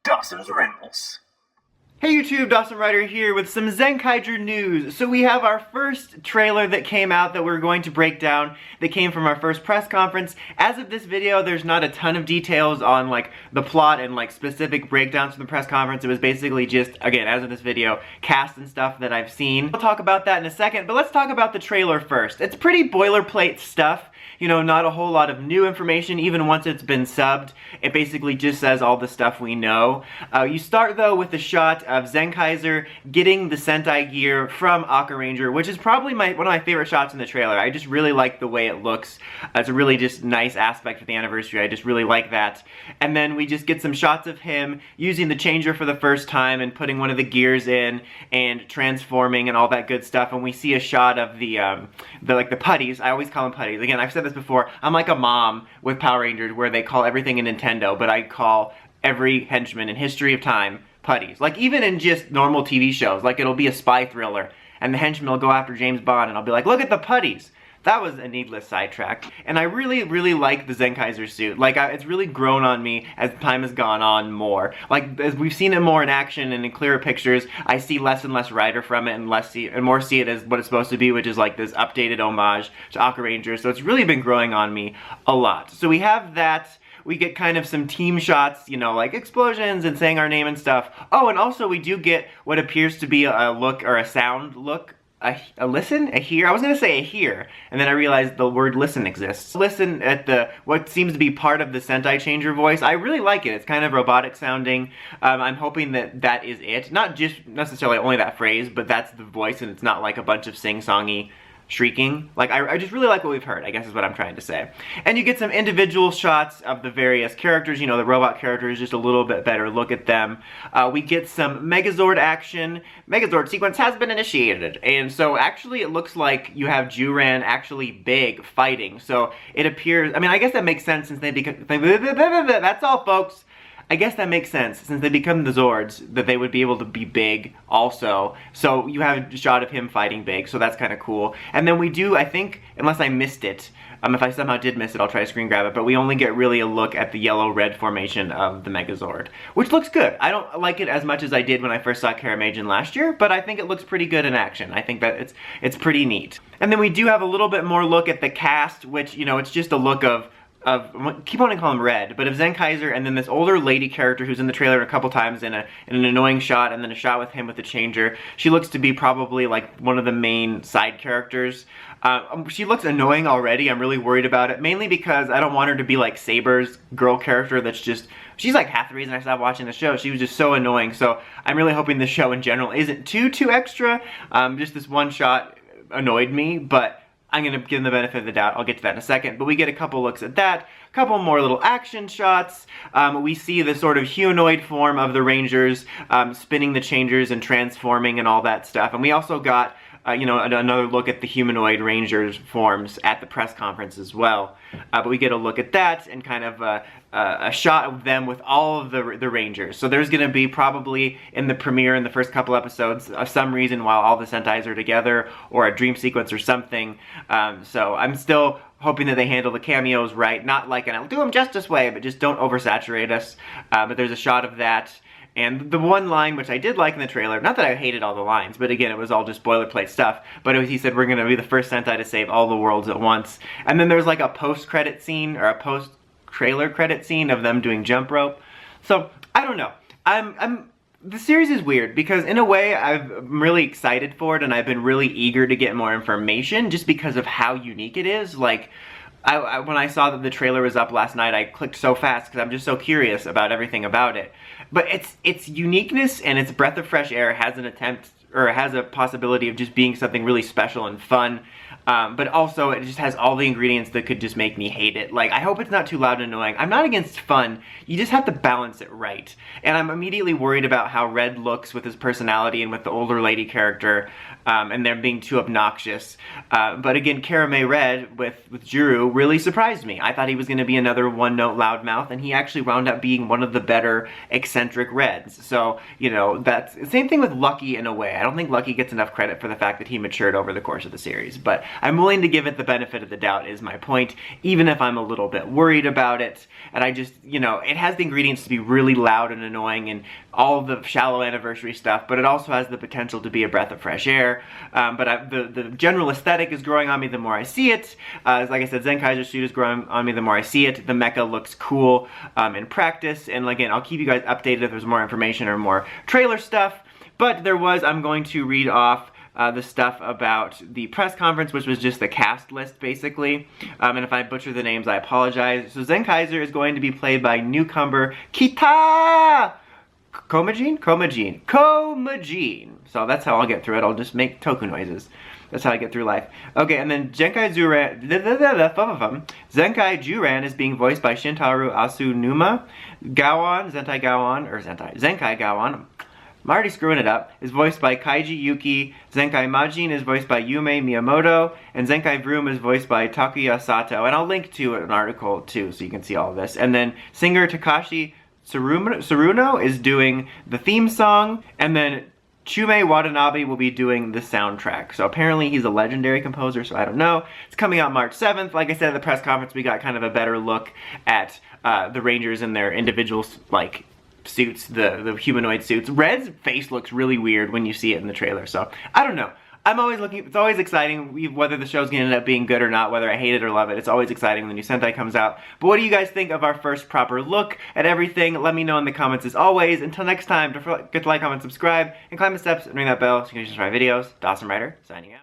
Dawson's Rambles. Hey YouTube, Dawson Ryder here with some Zenkaiger news. So we have our first trailer that came out that we're going to break down that came from our first press conference. As of this video, there's not a ton of details on like the plot and like specific breakdowns from the press conference. It was basically just, again, as of this video, cast and stuff that I've seen. I'll talk about that in a second, but let's talk about the trailer first. It's pretty boilerplate stuff. You know, not a whole lot of new information, even once it's been subbed. It basically just says all the stuff we know. You start, though, with a shot of Zenkaiger getting the Sentai gear from Aka Ranger, which is probably one of my favorite shots in the trailer. I just really like the way it looks. It's a really just nice aspect of the anniversary. I just really like that. And then we just get some shots of him using the changer for the first time and putting one of the gears in and transforming and all that good stuff. And we see a shot of the Putties. I always call them Putties. Again, I've said this before, I'm like a mom with Power Rangers where they call everything a Nintendo, but I call every henchman in history of time Putties. Like even in just normal TV shows, like it'll be a spy thriller and the henchman will go after James Bond and I'll be like, look at the Putties. That was a needless sidetrack. And I really like the Zenkaiger suit. Like, it's really grown on me as time has gone on more. Like, as we've seen it more in action and in clearer pictures, I see less and less Rider from it and more see it as what it's supposed to be, which is like this updated homage to Aka Ranger. So it's really been growing on me a lot. So we have that. We get kind of some team shots, you know, like explosions and saying our name and stuff. Oh, and also we do get what appears to be a look or a sound look. A listen? A hear? I was gonna say a hear, and then I realized the word listen exists. Listen at what seems to be part of the Sentai Changer voice. I really like it. It's kind of robotic sounding. I'm hoping that that is it. Not just necessarily only that phrase, but that's the voice and it's not like a bunch of sing-songy shrieking. Like, I just really like what we've heard, I guess is what I'm trying to say. And you get some individual shots of the various characters, you know, the robot characters, just a little bit better look at them. We get some Megazord action. Megazord sequence has been initiated. And so actually it looks like you have Juran actually big fighting. So it appears, I mean, I guess that makes sense since they become, that's all folks. I guess that makes sense, since they become the Zords, that they would be able to be big also. So you have a shot of him fighting big, so that's kind of cool. And then we do, I think, unless I missed it, if I somehow did miss it, I'll try to screen grab it, but we only get really a look at the yellow-red formation of the Megazord, which looks good. I don't like it as much as I did when I first saw Karamagen last year, but I think it looks pretty good in action. I think that it's pretty neat. And then we do have a little bit more look at the cast, which, you know, it's just a look of keep on calling him Red, but of Zenkaiger and then this older lady character who's in the trailer a couple times in an annoying shot and then a shot with him with the changer. She looks to be probably like one of the main side characters. She looks annoying already. I'm really worried about it, mainly because I don't want her to be like Saber's girl character that's just, she's like half the reason I stopped watching the show. She was just so annoying, so I'm really hoping the show in general isn't too extra. Just this one shot annoyed me, but I'm going to give them the benefit of the doubt. I'll get to that in a second. But we get a couple looks at that. A couple more little action shots. We see the sort of humanoid form of the Rangers spinning the changers and transforming and all that stuff. And we also got you know, another look at the humanoid Rangers forms at the press conference as well. But we get a look at that and kind of a shot of them with all of the Rangers. So there's going to be probably in the premiere in the first couple episodes some reason while all the Sentais are together or a dream sequence or something. So I'm still hoping that they handle the cameos right. Not like an I'll do them justice way, but just don't oversaturate us. But there's a shot of that. And the one line, which I did like in the trailer, not that I hated all the lines, but again, it was all just boilerplate stuff, but he said, we're going to be the first Sentai to save all the worlds at once. And then there's like a post-credit scene, or a post-trailer credit scene of them doing jump rope. So, I don't know. The series is weird, because in a way, I'm really excited for it, and I've been really eager to get more information, just because of how unique it is. Like, when I saw that the trailer was up last night, I clicked so fast because I'm just so curious about everything about it. But its uniqueness and its breath of fresh air has an attempt, or has a possibility of just being something really special and fun. But also, it just has all the ingredients that could just make me hate it. Like, I hope it's not too loud and annoying. I'm not against fun. You just have to balance it right. And I'm immediately worried about how Red looks with his personality and with the older lady character, and them being too obnoxious. But again, Karame Red with Juru really surprised me. I thought he was going to be another one-note loudmouth, and he actually wound up being one of the better eccentric Reds. So, you know, that's the same thing with Lucky in a way. I don't think Lucky gets enough credit for the fact that he matured over the course of the series, but I'm willing to give it the benefit of the doubt is my point, even if I'm a little bit worried about it. And I just, you know, it has the ingredients to be really loud and annoying and all the shallow anniversary stuff, but it also has the potential to be a breath of fresh air. The general aesthetic is growing on me the more I see it. Like I said, Zenkaiger suit is growing on me the more I see it. The mecha looks cool in practice, and again, I'll keep you guys updated if there's more information or more trailer stuff. But I'm going to read off the stuff about the press conference, which was just the cast list, basically. And if I butcher the names, I apologize. So Zenkaiger is going to be played by newcomer Kikai Komajin. So that's how I'll get through it. I'll just make toku noises. That's how I get through life. Okay, and then Zenkai Juran is being voiced by Shintaro Asunuma. Zenkai Gawon, I'm already screwing it up, is voiced by Kaiji Yuki. Zenkai Majin is voiced by Yume Miyamoto. And Zenkai Vroom is voiced by Takuya Sato. And I'll link to an article too so you can see all of this. And then singer Takashi Tsuruno is doing the theme song. And then Chume Watanabe will be doing the soundtrack. So apparently he's a legendary composer, so I don't know. It's coming out March 7th. Like I said at the press conference, we got kind of a better look at the Rangers in their individual, like, suits, the humanoid suits. Red's face looks really weird when you see it in the trailer, so I don't know. I'm always looking, it's always exciting whether the show's gonna end up being good or not, whether I hate it or love it. It's always exciting when the new Sentai comes out. But what do you guys think of our first proper look at everything? Let me know in the comments as always. Until next time, don't forget to like, comment, subscribe, and climb the steps and ring that bell so you can just try videos. Dawson Ryder, signing out.